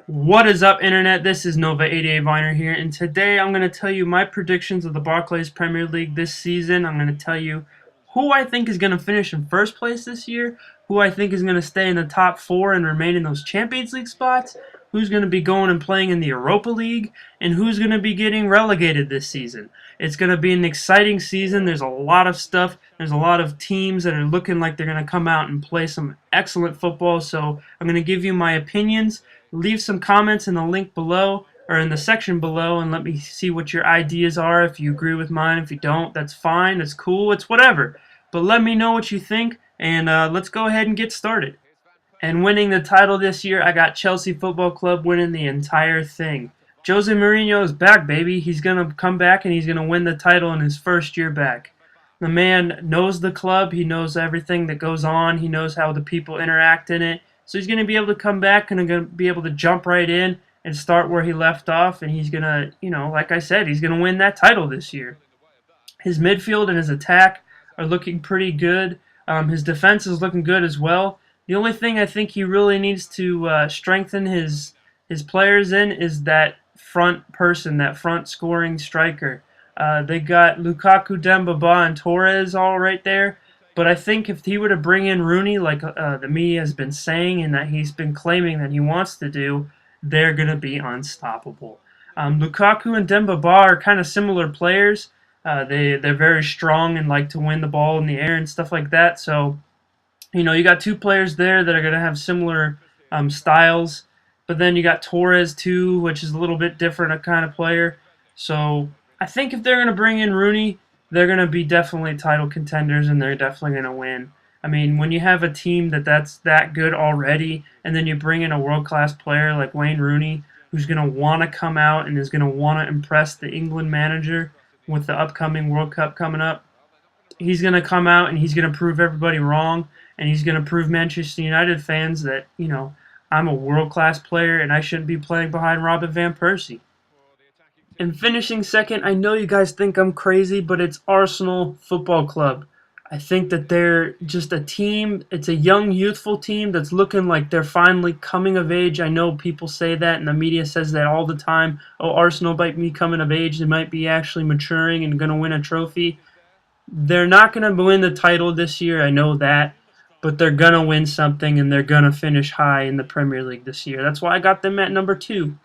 What is up, Internet? This is Nova88 Viner here, and today I'm going to tell you my predictions of the Barclays Premier League this season. I'm going to tell you who I think is going to finish in first place this year, who I think is going to stay in the top four and remain in those Champions League spots, who's going to be going and playing in the Europa League, and who's going to be getting relegated this season. It's going to be an exciting season. There's a lot of stuff. There's a lot of teams that are looking like they're going to come out and play some excellent football, so I'm going to give you my opinions. Leave some comments in the link below or in the section below and let me see what your ideas are. If you agree with mine, if you don't, that's fine, that's cool, it's whatever. But let me know what you think, and let's go ahead and get started. And winning the title this year, I got Chelsea Football Club winning the entire thing. Jose Mourinho is back, baby. He's going to come back and he's going to win the title in his first year back. The man knows the club. He knows everything that goes on. He knows how the people interact in it. So he's going to be able to come back and going to be able to jump right in and start where he left off. And he's going to, like I said, he's going to win that title this year. His midfield and his attack are looking pretty good. His defense is looking good as well. The only thing I think he really needs to strengthen his players in is that front person, that front scoring striker. They got Lukaku, Dembaba, and Torres all right there. But I think if he were to bring in Rooney, like the media has been saying and that he's been claiming that he wants to do, they're going to be unstoppable. Lukaku and Dembaba are kind of similar players. They're very strong and like to win the ball in the air and stuff like that. So, you got two players there that are going to have similar styles. But then you got Torres too, which is a little bit different a kind of player. So I think if they're going to bring in Rooney, they're going to be definitely title contenders, and they're definitely going to win. I mean, when you have a team that's that good already, and then you bring in a world-class player like Wayne Rooney, who's going to want to come out and is going to want to impress the England manager with the upcoming World Cup coming up, he's going to come out and he's going to prove everybody wrong, and he's going to prove Manchester United fans that, I'm a world-class player and I shouldn't be playing behind Robin van Persie. And finishing second, I know you guys think I'm crazy, but it's Arsenal Football Club. I think that they're just a team. It's a young, youthful team that's looking like they're finally coming of age. I know people say that, and the media says that all the time. Oh, Arsenal might be coming of age. They might be actually maturing and going to win a trophy. They're not going to win the title this year, I know that. But they're going to win something, and they're going to finish high in the Premier League this year. That's why I got them at number 2.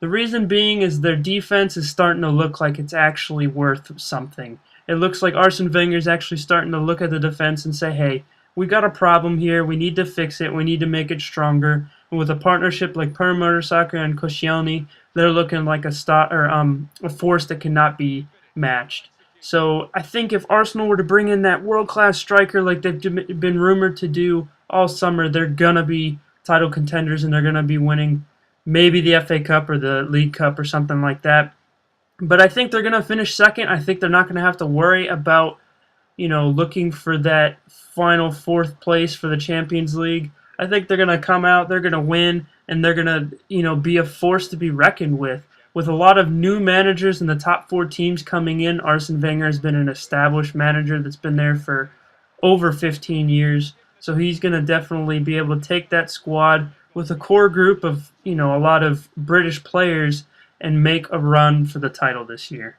The reason being is their defense is starting to look like it's actually worth something. It looks like Arsene Wenger is actually starting to look at the defense and say, hey, we got a problem here. We need to fix it. We need to make it stronger. And with a partnership like Per Mertesacker and Koscielny, they're looking like a force that cannot be matched. So I think if Arsenal were to bring in that world-class striker like they've been rumored to do all summer, they're going to be title contenders and they're going to be winning maybe the FA Cup or the League Cup or something like that. But I think they're going to finish second. I think they're not going to have to worry about, looking for that final 4th place for the Champions League. I think they're going to come out, they're going to win, and they're going to, be a force to be reckoned with. With a lot of new managers in the top 4 teams coming in, Arsene Wenger has been an established manager that's been there for over 15 years. So he's going to definitely be able to take that squad with a core group of, a lot of British players and make a run for the title this year.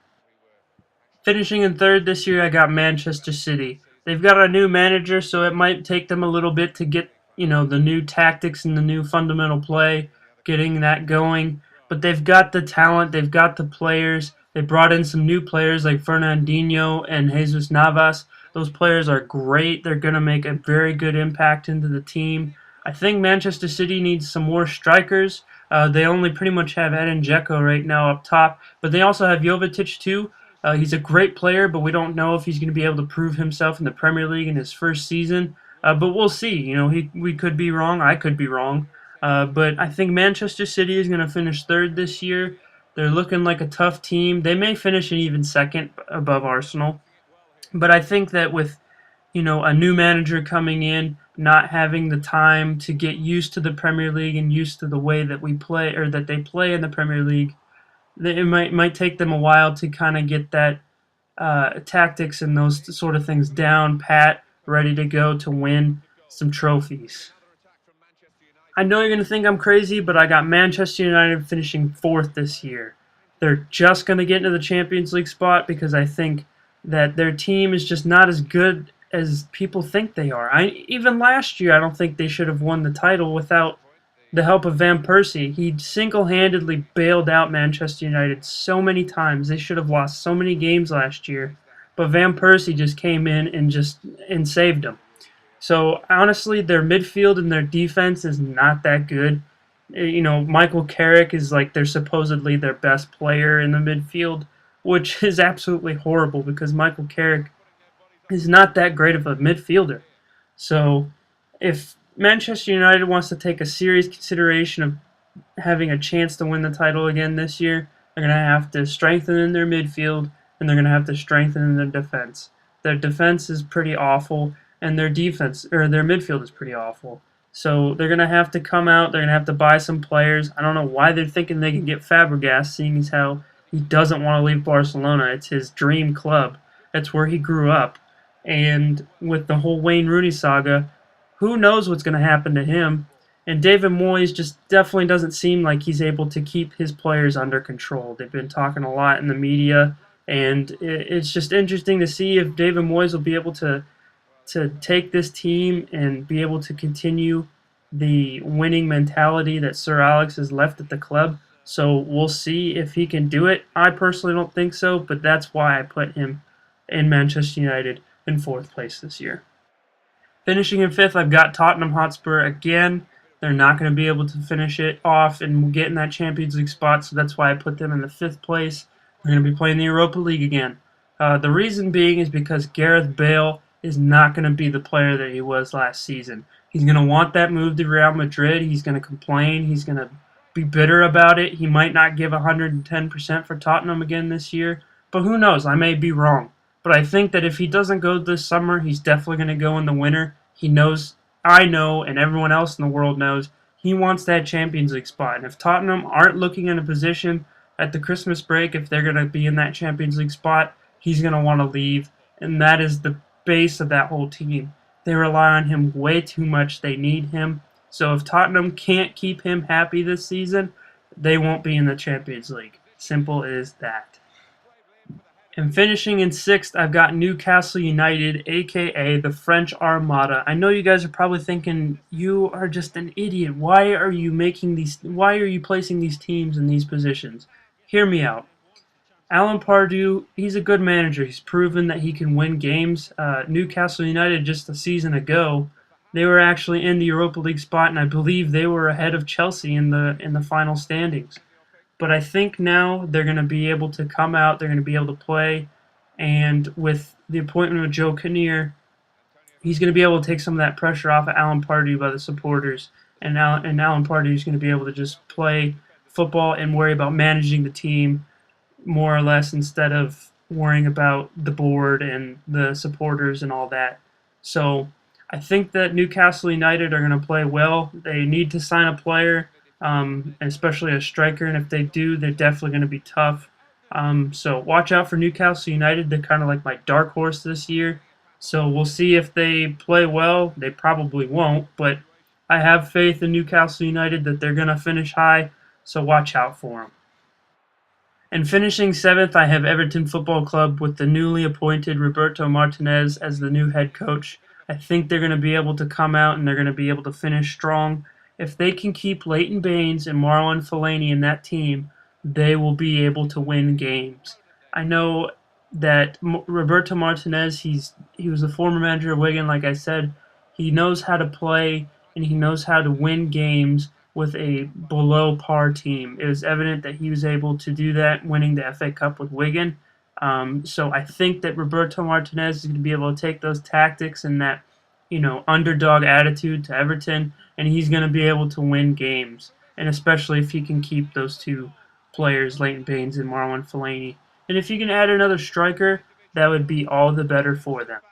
Finishing in third this year, I got Manchester City. They've got a new manager, so it might take them a little bit to get, the new tactics and the new fundamental play, getting that going. But they've got the talent, they've got the players. They brought in some new players like Fernandinho and Jesus Navas. Those players are great. They're going to make a very good impact into the team. I think Manchester City needs some more strikers. They only pretty much have Edin Dzeko right now up top, but they also have Jovetic too. He's a great player, but we don't know if he's going to be able to prove himself in the Premier League in his first season. But we'll see. We could be wrong. I could be wrong. But I think Manchester City is going to finish third this year. They're looking like a tough team. They may finish in even second above Arsenal. But I think that with a new manager coming in, not having the time to get used to the Premier League and used to the way that we play or that they play in the Premier League, it might take them a while to kind of get that tactics and those sort of things down pat, ready to go to win some trophies. I know you're going to think I'm crazy, but I got Manchester United finishing fourth this year. They're just going to get into the Champions League spot because I think that their team is just not as good as people think they are. Even last year, I don't think they should have won the title without the help of Van Persie. He single-handedly bailed out Manchester United so many times. They should have lost so many games last year, but Van Persie just came in and saved them. So honestly, their midfield and their defense is not that good. Michael Carrick is like they're supposedly their best player in the midfield, which is absolutely horrible because Michael Carrick is not that great of a midfielder. So if Manchester United wants to take a serious consideration of having a chance to win the title again this year, they're going to have to strengthen in their midfield and they're going to have to strengthen in their defense. Their defense is pretty awful, and their midfield is pretty awful. So they're going to have to come out. They're going to have to buy some players. I don't know why they're thinking they can get Fabregas, seeing as how he doesn't want to leave Barcelona. It's his dream club. That's where he grew up. And with the whole Wayne Rooney saga, who knows what's going to happen to him? And David Moyes just definitely doesn't seem like he's able to keep his players under control. They've been talking a lot in the media, and it's just interesting to see if David Moyes will be able to take this team and be able to continue the winning mentality that Sir Alex has left at the club. So we'll see if he can do it. I personally don't think so, but that's why I put him in Manchester United in fourth place this year. Finishing in fifth, I've got Tottenham Hotspur again. They're not going to be able to finish it off and get in that Champions League spot, so that's why I put them in the fifth place. They're going to be playing the Europa League again. The reason being is because Gareth Bale is not going to be the player that he was last season. He's going to want that move to Real Madrid. He's going to complain. He's going to be bitter about it. He might not give 110% for Tottenham again this year, but who knows? I may be wrong. But I think that if he doesn't go this summer, he's definitely going to go in the winter. He knows, I know, and everyone else in the world knows, he wants that Champions League spot. And if Tottenham aren't looking in a position at the Christmas break, if they're going to be in that Champions League spot, he's going to want to leave. And that is the base of that whole team. They rely on him way too much. They need him. So if Tottenham can't keep him happy this season, they won't be in the Champions League. Simple as that. And finishing in sixth, I've got Newcastle United, aka the French Armada. I know you guys are probably thinking, you are just an idiot. Why are you placing these teams in these positions? Hear me out. Alan Pardew, he's a good manager. He's proven that he can win games. Newcastle United just a season ago, they were actually in the Europa League spot, and I believe they were ahead of Chelsea in the final standings. But I think now they're going to be able to come out, they're going to be able to play, and with the appointment of Joe Kinnear, he's going to be able to take some of that pressure off of Alan Pardew by the supporters, and Alan Pardew is going to be able to just play football and worry about managing the team more or less instead of worrying about the board and the supporters and all that. So I think that Newcastle United are going to play well. They need to sign a player, especially a striker, and if they do, they're definitely going to be tough. So watch out for Newcastle United. They're kind of like my dark horse this year. So we'll see if they play well. They probably won't, but I have faith in Newcastle United that they're going to finish high, so watch out for them. And finishing seventh, I have Everton Football Club with the newly appointed Roberto Martinez as the new head coach. I think they're going to be able to come out and they're going to be able to finish strong. If they can keep Leighton Baines and Marlon Fellaini in that team, they will be able to win games. I know that Roberto Martinez, he was a former manager of Wigan, like I said. He knows how to play and he knows how to win games with a below par team. It was evident that he was able to do that, winning the FA Cup with Wigan. So I think that Roberto Martinez is going to be able to take those tactics and that, underdog attitude to Everton, and he's going to be able to win games. And especially if he can keep those two players, Leighton Baines and Marlon Fellaini. And if you can add another striker, that would be all the better for them.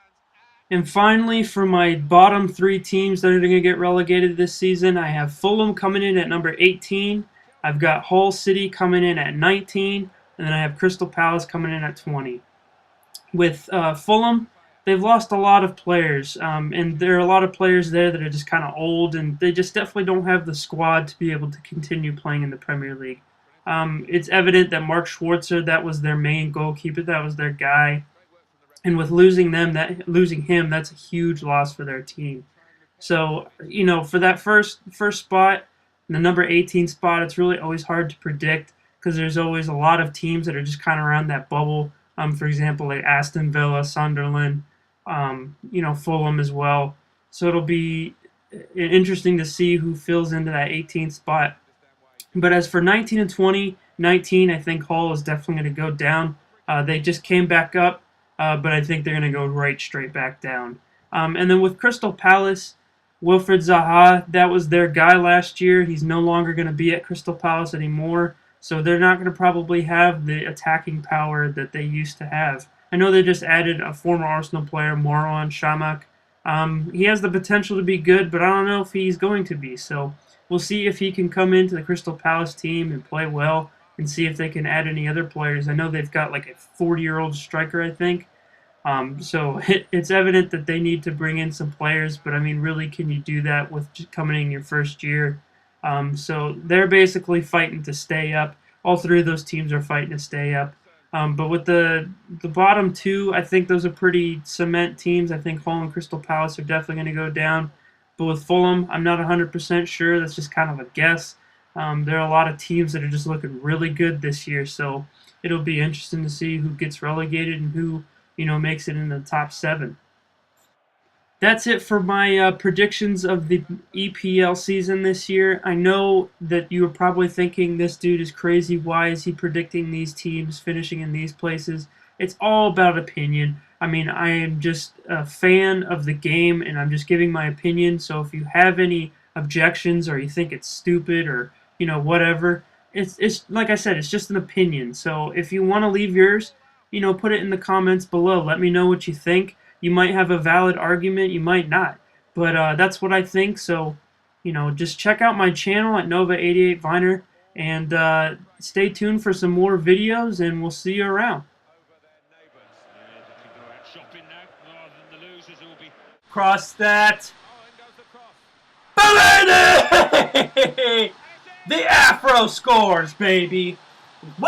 And finally, for my bottom three teams that are going to get relegated this season, I have Fulham coming in at number 18. I've got Hull City coming in at 19. And then I have Crystal Palace coming in at 20. With Fulham, they've lost a lot of players, and there are a lot of players there that are just kind of old, and they just definitely don't have the squad to be able to continue playing in the Premier League. It's evident that Mark Schwarzer, that was their main goalkeeper, that was their guy, and with losing him, that's a huge loss for their team. So, for that first spot, the number 18 spot, it's really always hard to predict because there's always a lot of teams that are just kind of around that bubble. For example, like Aston Villa, Sunderland, Fulham as well. So it'll be interesting to see who fills into that 18th spot. But as for 19 and 20, 19, I think Hull is definitely going to go down. They just came back up, but I think they're going to go right straight back down. And then with Crystal Palace, Wilfred Zaha, that was their guy last year. He's no longer going to be at Crystal Palace anymore, so they're not going to probably have the attacking power that they used to have. I know they just added a former Arsenal player, Moran Shamak. He has the potential to be good, but I don't know if he's going to be. So we'll see if he can come into the Crystal Palace team and play well, and see if they can add any other players. I know they've got like a 40-year-old striker, I think. So it's evident that they need to bring in some players, but I mean, really, can you do that with just coming in your first year? So they're basically fighting to stay up. All three of those teams are fighting to stay up. But with the bottom two, I think those are pretty cement teams. I think Hull and Crystal Palace are definitely going to go down. But with Fulham, I'm not 100% sure. That's just kind of a guess. There are a lot of teams that are just looking really good this year, so it'll be interesting to see who gets relegated and who makes it in the top seven. That's it for my predictions of the EPL season this year. I know that you are probably thinking this dude is crazy. Why is he predicting these teams finishing in these places? It's all about opinion. I mean, I am just a fan of the game, and I'm just giving my opinion. So if you have any objections or you think it's stupid or whatever, it's like I said, it's just an opinion. So if you want to leave yours, put it in the comments below. Let me know what you think. You might have a valid argument, you might not. But that's what I think. So, just check out my channel at Nova88Viner and stay tuned for some more videos, and we'll see you around. Cross that. The Afro scores, baby. Woo!